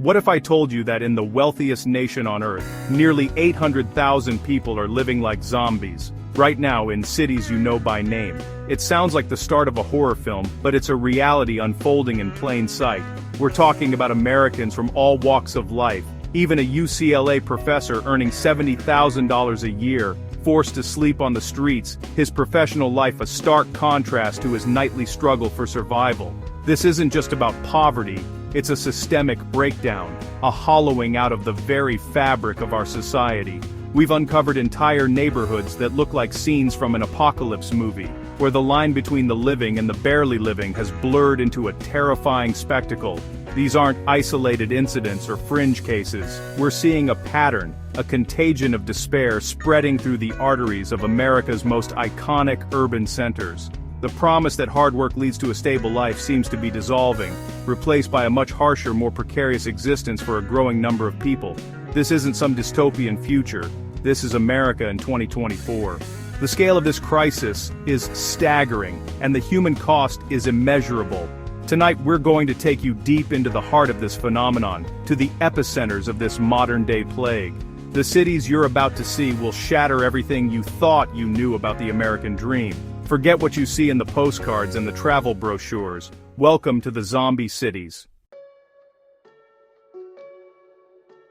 What if I told you that in the wealthiest nation on Earth, nearly 800,000 people are living like zombies, right now in cities you know by name? It sounds like the start of a horror film, but it's a reality unfolding in plain sight. We're talking about Americans from all walks of life, even a UCLA professor earning $70,000 a year, forced to sleep on the streets, his professional life a stark contrast to his nightly struggle for survival. This isn't just about poverty, it's a systemic breakdown, a hollowing out of the very fabric of our society. We've uncovered entire neighborhoods that look like scenes from an apocalypse movie, where the line between the living and the barely living has blurred into a terrifying spectacle. These aren't isolated incidents or fringe cases. We're seeing a pattern, a contagion of despair spreading through the arteries of America's most iconic urban centers. The promise that hard work leads to a stable life seems to be dissolving, replaced by a much harsher, more precarious existence for a growing number of people. This isn't some dystopian future. This is America in 2024. The scale of this crisis is staggering, and the human cost is immeasurable. Tonight we're going to take you deep into the heart of this phenomenon, to the epicenters of this modern-day plague. The cities you're about to see will shatter everything you thought you knew about the American dream. Forget what you see in the postcards and the travel brochures. Welcome to the zombie cities.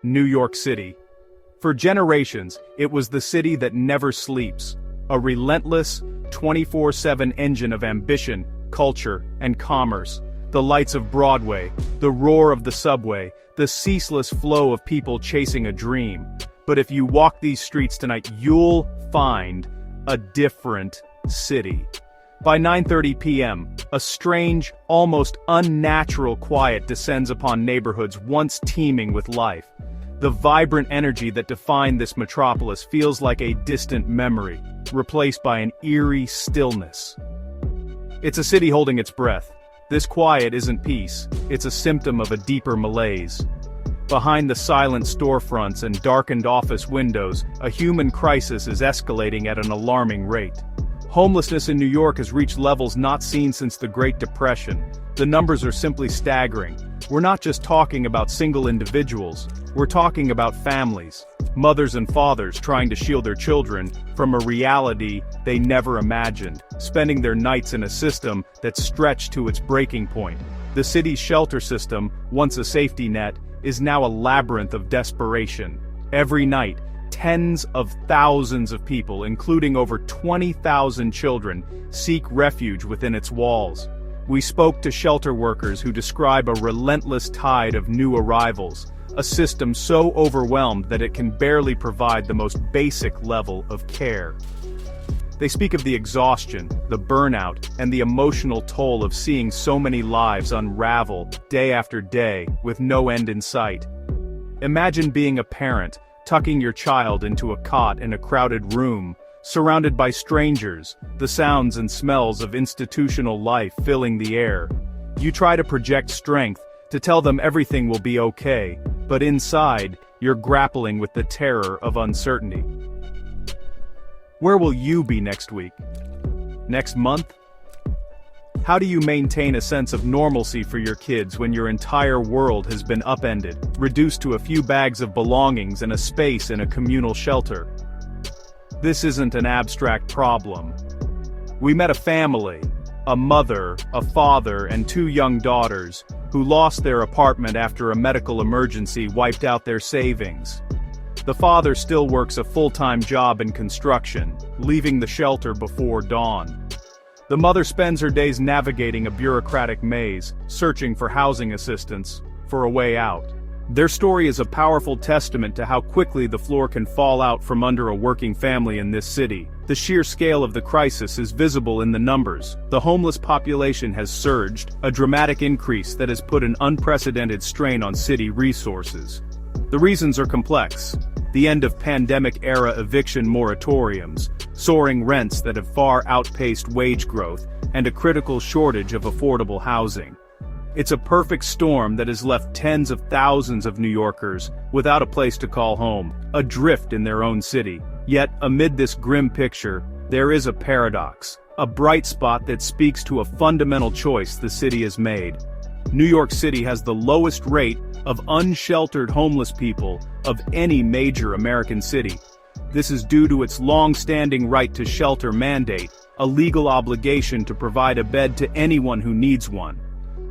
New York City. For generations, it was the city that never sleeps. A relentless, 24/7 engine of ambition, culture, and commerce. The lights of Broadway, the roar of the subway, the ceaseless flow of people chasing a dream. But if you walk these streets tonight, you'll find a different city. By 9:30 p.m., a strange, almost unnatural quiet descends upon neighborhoods once teeming with life. The vibrant energy that defined this metropolis feels like a distant memory, replaced by an eerie stillness. It's a city holding its breath. This quiet isn't peace, it's a symptom of a deeper malaise. Behind the silent storefronts and darkened office windows, a human crisis is escalating at an alarming rate. Homelessness in New York has reached levels not seen since the Great Depression. The numbers are simply staggering. We're not just talking about single individuals, we're talking about families, mothers and fathers trying to shield their children from a reality they never imagined, spending their nights in a system that's stretched to its breaking point. The city's shelter system, once a safety net, is now a labyrinth of desperation. Every night, tens of thousands of people, including over 20,000 children, seek refuge within its walls. We spoke to shelter workers who describe a relentless tide of new arrivals, a system so overwhelmed that it can barely provide the most basic level of care. They speak of the exhaustion, the burnout, and the emotional toll of seeing so many lives unravel day after day with no end in sight. Imagine being a parent, tucking your child into a cot in a crowded room, surrounded by strangers, the sounds and smells of institutional life filling the air. You try to project strength, to tell them everything will be okay, but inside, you're grappling with the terror of uncertainty. Where will you be next week? Next month? How do you maintain a sense of normalcy for your kids when your entire world has been upended, reduced to a few bags of belongings and a space in a communal shelter? This isn't an abstract problem. We met a family, a mother, a father, and 2 young daughters, who lost their apartment after a medical emergency wiped out their savings. The father still works a full-time job in construction, leaving the shelter before dawn. The mother spends her days navigating a bureaucratic maze, searching for housing assistance, for a way out. Their story is a powerful testament to how quickly the floor can fall out from under a working family in this city. The sheer scale of the crisis is visible in the numbers. The homeless population has surged, a dramatic increase that has put an unprecedented strain on city resources. The reasons are complex. The end of pandemic-era eviction moratoriums, soaring rents that have far outpaced wage growth, and a critical shortage of affordable housing. It's a perfect storm that has left tens of thousands of New Yorkers without a place to call home, adrift in their own city. Yet, amid this grim picture, there is a paradox, a bright spot that speaks to a fundamental choice the city has made. New York City has the lowest rate of unsheltered homeless people of any major American city. This is due to its long-standing right to shelter mandate, a legal obligation to provide a bed to anyone who needs one.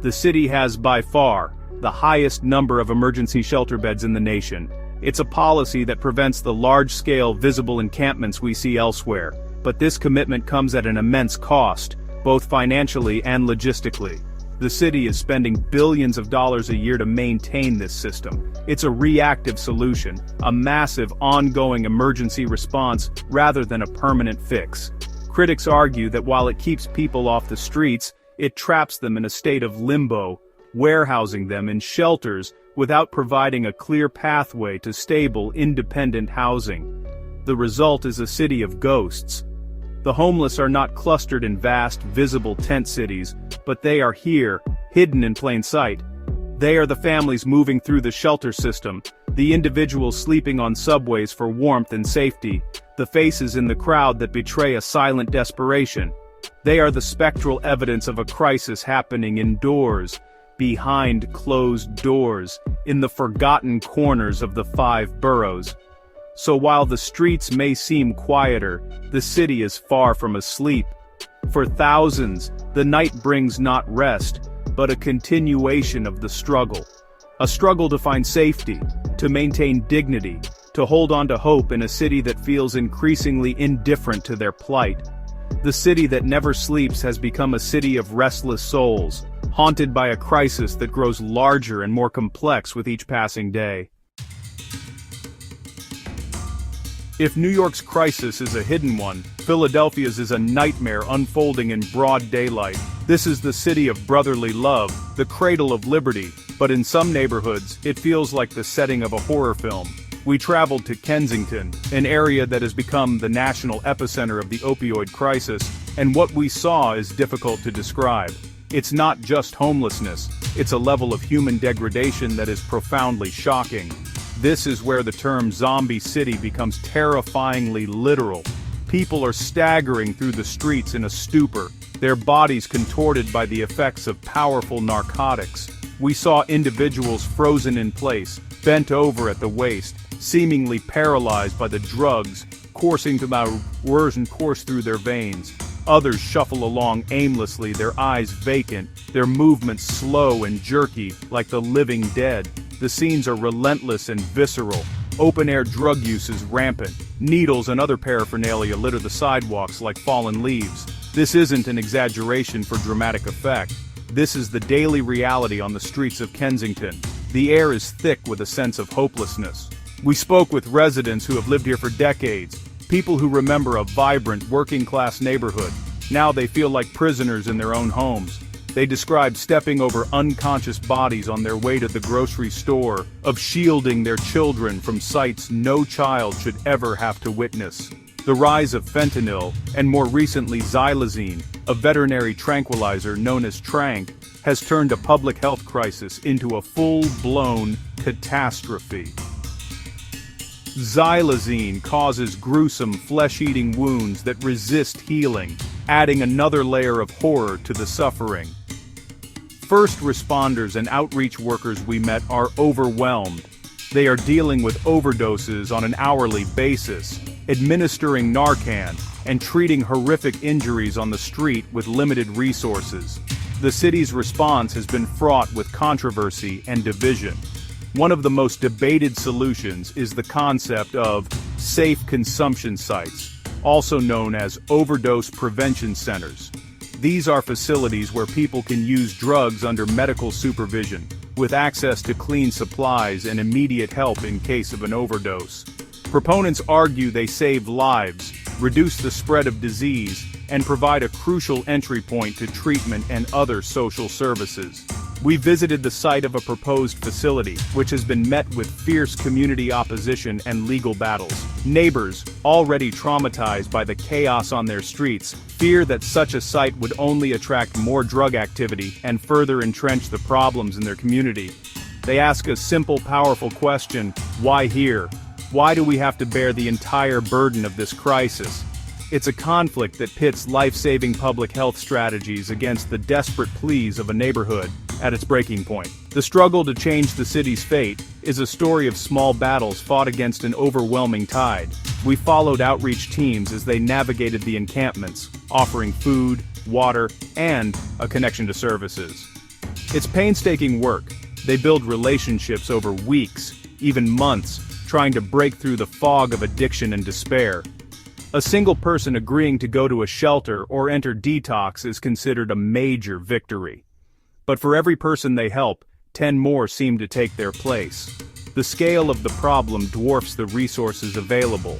The city has by far the highest number of emergency shelter beds in the nation. It's a policy that prevents the large-scale visible encampments we see elsewhere, but this commitment comes at an immense cost, both financially and logistically. The city is spending billions of dollars a year to maintain this system. It's a reactive solution, a massive ongoing emergency response rather than a permanent fix. Critics argue that while it keeps people off the streets, it traps them in a state of limbo, warehousing them in shelters without providing a clear pathway to stable, independent housing. The result is a city of ghosts. The homeless are not clustered in vast, visible tent cities, but they are here, hidden in plain sight. They are the families moving through the shelter system, the individuals sleeping on subways for warmth and safety, the faces in the crowd that betray a silent desperation. They are the spectral evidence of a crisis happening indoors, behind closed doors, in the forgotten corners of the 5 boroughs. So while the streets may seem quieter, the city is far from asleep. For thousands, the night brings not rest, but a continuation of the struggle. A struggle to find safety, to maintain dignity, to hold on to hope in a city that feels increasingly indifferent to their plight. The city that never sleeps has become a city of restless souls, haunted by a crisis that grows larger and more complex with each passing day. If New York's crisis is a hidden one, Philadelphia's is a nightmare unfolding in broad daylight. This is the city of brotherly love, the cradle of liberty, but in some neighborhoods, it feels like the setting of a horror film. We traveled to Kensington, an area that has become the national epicenter of the opioid crisis, and what we saw is difficult to describe. It's not just homelessness, it's a level of human degradation that is profoundly shocking. This is where the term zombie city becomes terrifyingly literal. People are staggering through the streets in a stupor, their bodies contorted by the effects of powerful narcotics. We saw individuals frozen in place, bent over at the waist, seemingly paralyzed by the drugs coursing through their worsens course through their veins. Others shuffle along aimlessly, their eyes vacant, their movements slow and jerky, like the living dead. The scenes are relentless and visceral. Open-air drug use is rampant. Needles and other paraphernalia litter the sidewalks like fallen leaves. This isn't an exaggeration for dramatic effect. This is the daily reality on the streets of Kensington. The air is thick with a sense of hopelessness. We spoke with residents who have lived here for decades, people who remember a vibrant, working-class neighborhood. Now they feel like prisoners in their own homes. They describe stepping over unconscious bodies on their way to the grocery store, of shielding their children from sights no child should ever have to witness. The rise of fentanyl, and more recently xylazine, a veterinary tranquilizer known as Tranq, has turned a public health crisis into a full-blown catastrophe. Xylazine causes gruesome flesh-eating wounds that resist healing, adding another layer of horror to the suffering. First responders and outreach workers we met are overwhelmed. They are dealing with overdoses on an hourly basis, administering Narcan, and treating horrific injuries on the street with limited resources. The city's response has been fraught with controversy and division. One of the most debated solutions is the concept of safe consumption sites, also known as overdose prevention centers. These are facilities where people can use drugs under medical supervision, with access to clean supplies and immediate help in case of an overdose. Proponents argue they save lives, reduce the spread of disease, and provide a crucial entry point to treatment and other social services. We visited the site of a proposed facility, which has been met with fierce community opposition and legal battles. Neighbors, already traumatized by the chaos on their streets, fear that such a site would only attract more drug activity and further entrench the problems in their community. They ask a simple, powerful question: why here? Why do we have to bear the entire burden of this crisis? It's a conflict that pits life-saving public health strategies against the desperate pleas of a neighborhood. at its breaking point. The struggle to change the city's fate is a story of small battles fought against an overwhelming tide. We followed outreach teams as they navigated the encampments, offering food, water, and a connection to services. It's painstaking work. They build relationships over weeks, even months, trying to break through the fog of addiction and despair. A single person agreeing to go to a shelter or enter detox is considered a major victory. But for every person they help, 10 more seem to take their place. The scale of the problem dwarfs the resources available.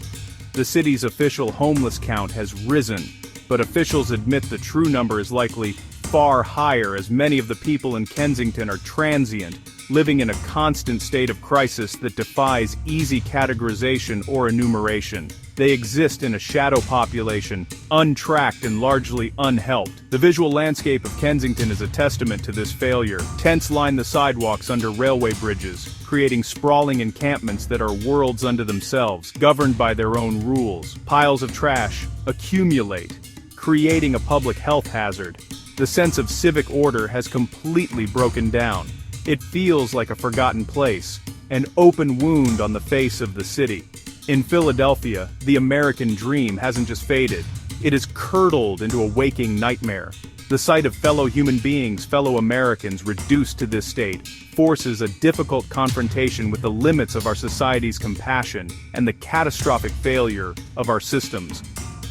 The city's official homeless count has risen, but officials admit the true number is likely far higher, as many of the people in Kensington are transient, living in a constant state of crisis that defies easy categorization or enumeration. They exist in a shadow population, untracked and largely unhelped. The visual landscape of Kensington is a testament to this failure. Tents line the sidewalks under railway bridges, creating sprawling encampments that are worlds unto themselves, governed by their own rules. Piles of trash accumulate, creating a public health hazard. The sense of civic order has completely broken down. It feels like a forgotten place, an open wound on the face of the city. In Philadelphia, the American dream hasn't just faded, it is curdled into a waking nightmare. The sight of fellow human beings, fellow Americans, reduced to this state, forces a difficult confrontation with the limits of our society's compassion and the catastrophic failure of our systems.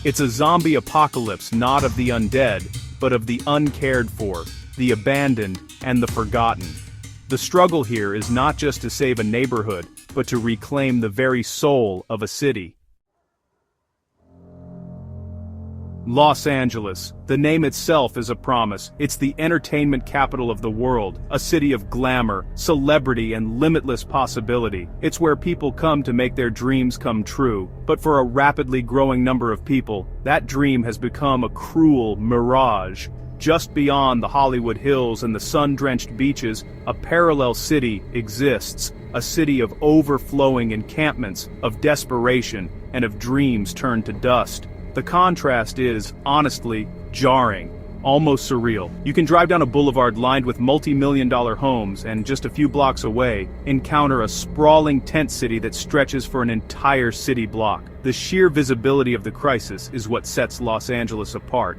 It's a zombie apocalypse not of the undead, but of the uncared for, the abandoned, and the forgotten. The struggle here is not just to save a neighborhood, but to reclaim the very soul of a city. Los Angeles. The name itself is a promise. It's the entertainment capital of the world, a city of glamour, celebrity, and limitless possibility. It's where people come to make their dreams come true. But for a rapidly growing number of people, that dream has become a cruel mirage. Just beyond the Hollywood Hills and the sun-drenched beaches, a parallel city exists, a city of overflowing encampments, of desperation, and of dreams turned to dust. The contrast is, honestly, jarring, almost surreal. You can drive down a boulevard lined with multi-million-dollar homes and just a few blocks away, encounter a sprawling tent city that stretches for an entire city block. The sheer visibility of the crisis is what sets Los Angeles apart.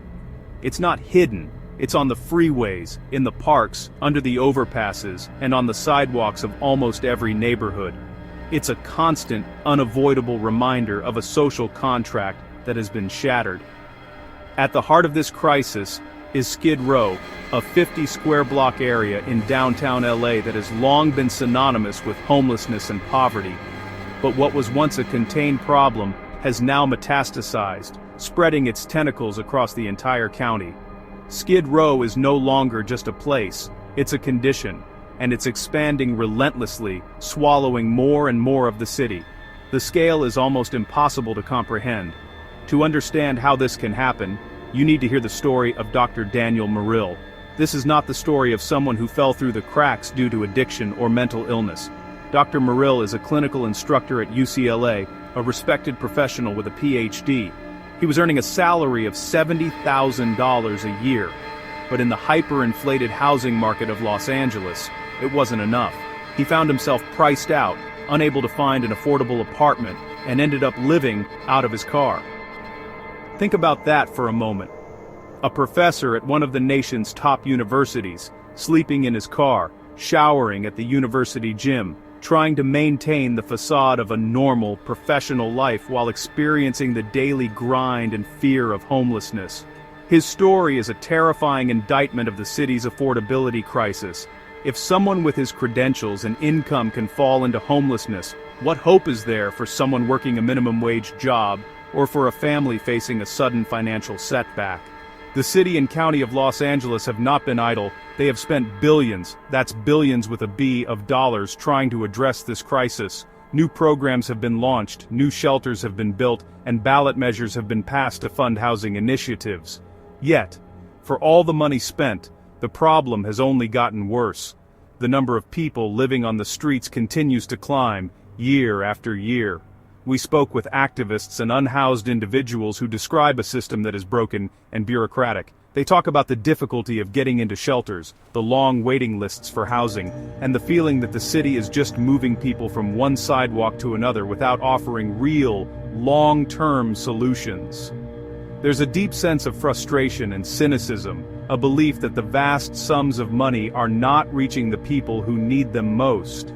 It's not hidden, it's on the freeways, in the parks, under the overpasses, and on the sidewalks of almost every neighborhood. It's a constant, unavoidable reminder of a social contract that has been shattered. At the heart of this crisis is Skid Row, a 50-square-block area in downtown LA that has long been synonymous with homelessness and poverty. But what was once a contained problem has now metastasized, spreading its tentacles across the entire county. Skid Row is no longer just a place, it's a condition, and it's expanding relentlessly, swallowing more and more of the city. The scale is almost impossible to comprehend. To understand how this can happen, you need to hear the story of Dr. Daniel Merrill. This is not the story of someone who fell through the cracks due to addiction or mental illness. Dr. Merrill is a clinical instructor at UCLA, a respected professional with a PhD. He was earning a salary of $70,000 a year, but in the hyper-inflated housing market of Los Angeles, it wasn't enough. He found himself priced out, unable to find an affordable apartment, and ended up living out of his car. Think about that for a moment. A professor at one of the nation's top universities, sleeping in his car, showering at the university gym, trying to maintain the facade of a normal, professional life while experiencing the daily grind and fear of homelessness. His story is a terrifying indictment of the city's affordability crisis. If someone with his credentials and income can fall into homelessness, what hope is there for someone working a minimum wage job, or for a family facing a sudden financial setback? The city and county of Los Angeles have not been idle. They have spent billions, that's billions with a B, of dollars trying to address this crisis. New programs have been launched, new shelters have been built, and ballot measures have been passed to fund housing initiatives. Yet, for all the money spent, the problem has only gotten worse. The number of people living on the streets continues to climb, year after year. We spoke with activists and unhoused individuals who describe a system that is broken and bureaucratic. They talk about the difficulty of getting into shelters, the long waiting lists for housing, and the feeling that the city is just moving people from one sidewalk to another without offering real, long-term solutions. There's a deep sense of frustration and cynicism, a belief that the vast sums of money are not reaching the people who need them most.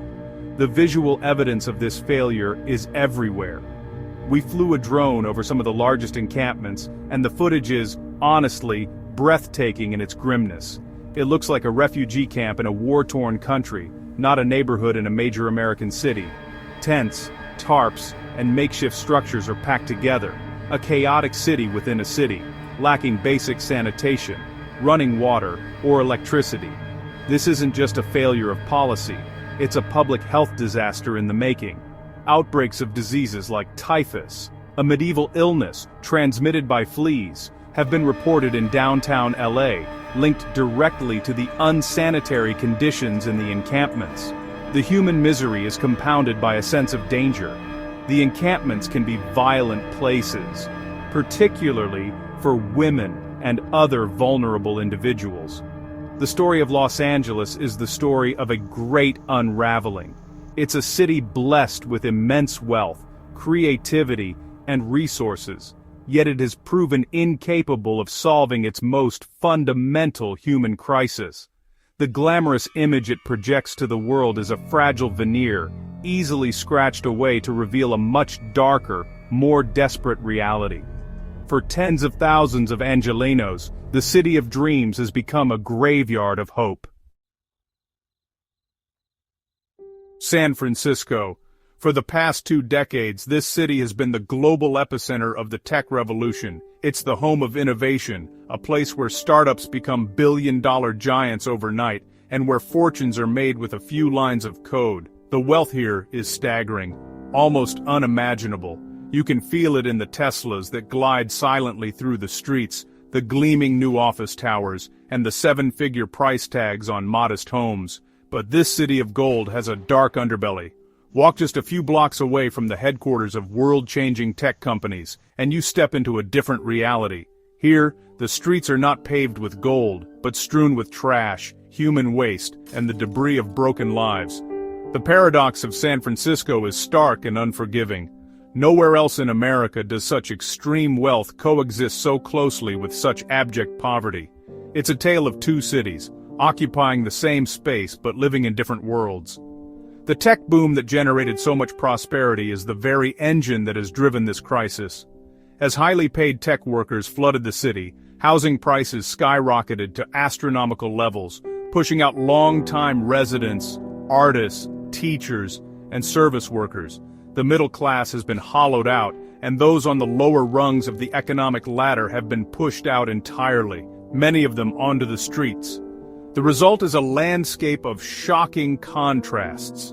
The visual evidence of this failure is everywhere. We flew a drone over some of the largest encampments, and the footage is, honestly, breathtaking in its grimness. It looks like a refugee camp in a war-torn country, not a neighborhood in a major American city. Tents, tarps, and makeshift structures are packed together, a chaotic city within a city, lacking basic sanitation, running water, or electricity. This isn't just a failure of policy, it's a public health disaster in the making. Outbreaks of diseases like typhus, a medieval illness transmitted by fleas, have been reported in downtown LA, linked directly to the unsanitary conditions in the encampments. The human misery is compounded by a sense of danger. The encampments can be violent places, particularly for women and other vulnerable individuals. The story of Los Angeles is the story of a great unraveling. It's a city blessed with immense wealth, creativity, and resources, yet it has proven incapable of solving its most fundamental human crisis. The glamorous image it projects to the world is a fragile veneer, easily scratched away to reveal a much darker, more desperate reality. For tens of thousands of Angelenos, the city of dreams has become a graveyard of hope. San Francisco. For the past 2 decades, this city has been the global epicenter of the tech revolution. It's the home of innovation, a place where startups become billion-dollar giants overnight, and where fortunes are made with a few lines of code. The wealth here is staggering, almost unimaginable. You can feel it in the Teslas that glide silently through the streets, the gleaming new office towers, and the 7-figure price tags on modest homes. But this city of gold has a dark underbelly. Walk just a few blocks away from the headquarters of world-changing tech companies, and you step into a different reality. Here, the streets are not paved with gold, but strewn with trash, human waste, and the debris of broken lives. The paradox of San Francisco is stark and unforgiving. Nowhere else in America does such extreme wealth coexist so closely with such abject poverty. It's a tale of 2 cities, occupying the same space but living in different worlds. The tech boom that generated so much prosperity is the very engine that has driven this crisis. As highly paid tech workers flooded the city, housing prices skyrocketed to astronomical levels, pushing out long-time residents, artists, teachers, and service workers. The middle class has been hollowed out, and those on the lower rungs of the economic ladder have been pushed out entirely, many of them onto the streets. The result is a landscape of shocking contrasts.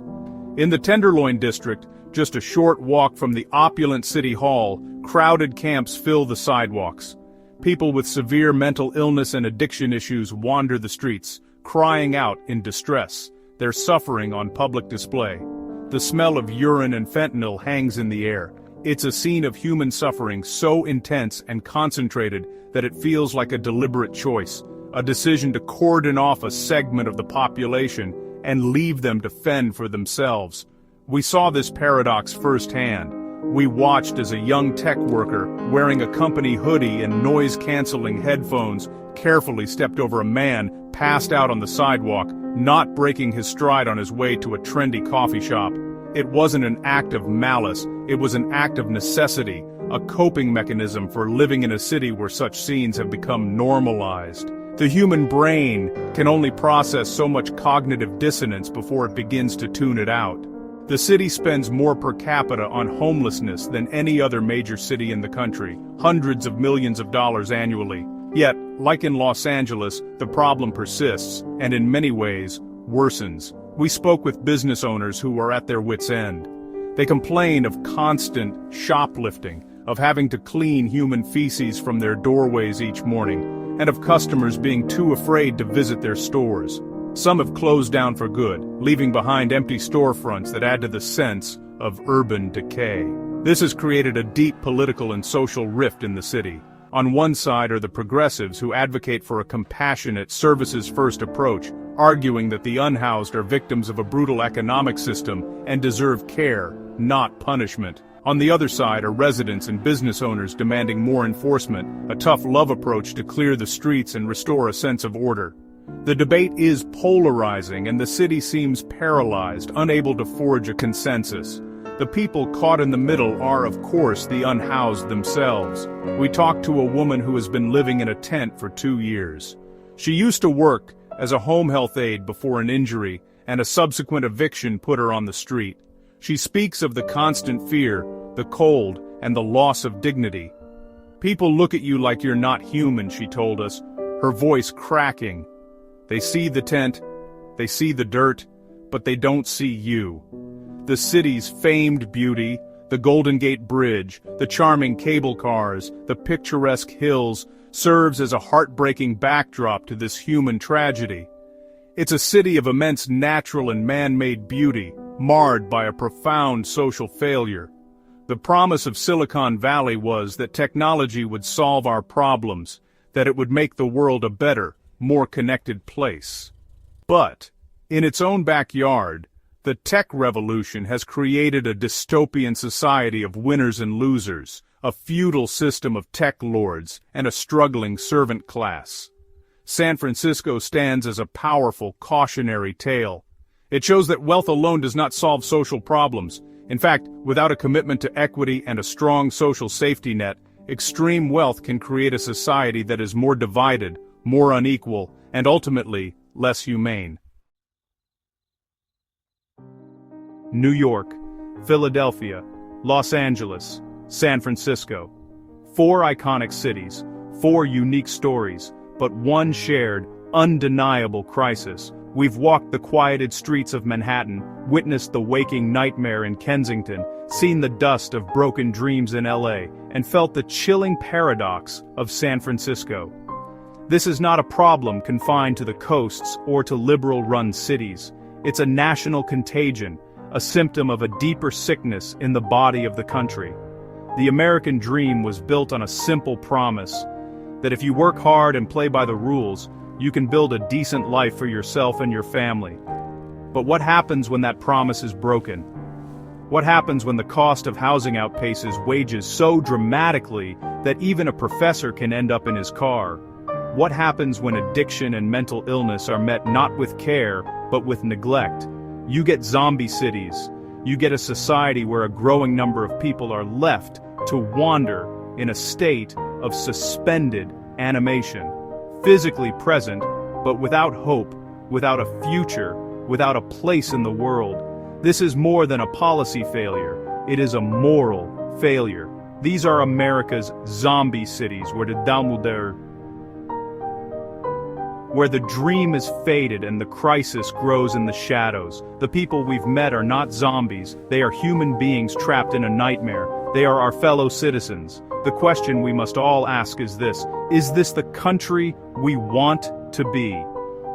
In the Tenderloin district, just a short walk from the opulent city hall, crowded camps fill the sidewalks. People with severe mental illness and addiction issues wander the streets, crying out in distress, their suffering on public display. The smell of urine and fentanyl hangs in the air. It's a scene of human suffering so intense and concentrated that it feels like a deliberate choice, a decision to cordon off a segment of the population and leave them to fend for themselves. We saw this paradox firsthand. We watched as a young tech worker, wearing a company hoodie and noise-canceling headphones, carefully stepped over a man passed out on the sidewalk, not breaking his stride on his way to a trendy coffee shop. It wasn't an act of malice, it was an act of necessity, a coping mechanism for living in a city where such scenes have become normalized. The human brain can only process so much cognitive dissonance before it begins to tune it out. The city spends more per capita on homelessness than any other major city in the country, hundreds of millions of dollars annually. Yet, like in Los Angeles, the problem persists, and in many ways, worsens. We spoke with business owners who are at their wits' end. They complain of constant shoplifting, of having to clean human feces from their doorways each morning, and of customers being too afraid to visit their stores. Some have closed down for good, leaving behind empty storefronts that add to the sense of urban decay. This has created a deep political and social rift in the city. On one side are the progressives who advocate for a compassionate, services-first approach, arguing that the unhoused are victims of a brutal economic system and deserve care, not punishment. On the other side are residents and business owners demanding more enforcement, a tough love approach to clear the streets and restore a sense of order. The debate is polarizing and the city seems paralyzed, unable to forge a consensus. The people caught in the middle are, of course, the unhoused themselves. We talked to a woman who has been living in a tent for 2 years. She used to work as a home health aide before an injury, and a subsequent eviction put her on the street. She speaks of the constant fear, the cold, and the loss of dignity. "People look at you like you're not human," she told us, her voice cracking. "They see the tent, they see the dirt, but they don't see you." The city's famed beauty, the Golden Gate Bridge, the charming cable cars, the picturesque hills, serves as a heartbreaking backdrop to this human tragedy. It's a city of immense natural and man-made beauty, marred by a profound social failure. The promise of Silicon Valley was that technology would solve our problems, that it would make the world a better, more connected place. But, in its own backyard, the tech revolution has created a dystopian society of winners and losers, a feudal system of tech lords, and a struggling servant class. San Francisco stands as a powerful, cautionary tale. It shows that wealth alone does not solve social problems. In fact, without a commitment to equity and a strong social safety net, extreme wealth can create a society that is more divided, more unequal, and ultimately, less humane. New York, Philadelphia, Los Angeles, San Francisco. 4 iconic cities, 4 unique stories, but one shared, undeniable crisis. We've walked the quieted streets of Manhattan, witnessed the waking nightmare in Kensington, seen the dust of broken dreams in LA, and felt the chilling paradox of San Francisco. This is not a problem confined to the coasts or to liberal-run cities. It's a national contagion, a symptom of a deeper sickness in the body of the country. The American dream was built on a simple promise, that if you work hard and play by the rules, you can build a decent life for yourself and your family. But what happens when that promise is broken? What happens when the cost of housing outpaces wages so dramatically that even a professor can end up in his car? What happens when addiction and mental illness are met not with care, but with neglect? You get zombie cities. You get a society where a growing number of people are left to wander in a state of suspended animation, physically present, but without hope, without a future, without a place in the world. This is more than a policy failure. It is a moral failure. These are America's zombie cities where the dream is faded and the crisis grows in the shadows. The people we've met are not zombies, they are human beings trapped in a nightmare. They are our fellow citizens. The question we must all ask is this the country we want to be?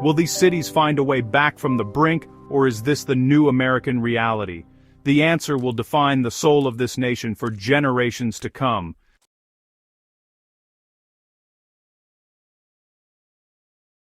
Will these cities find a way back from the brink, or is this the new American reality? The answer will define the soul of this nation for generations to come.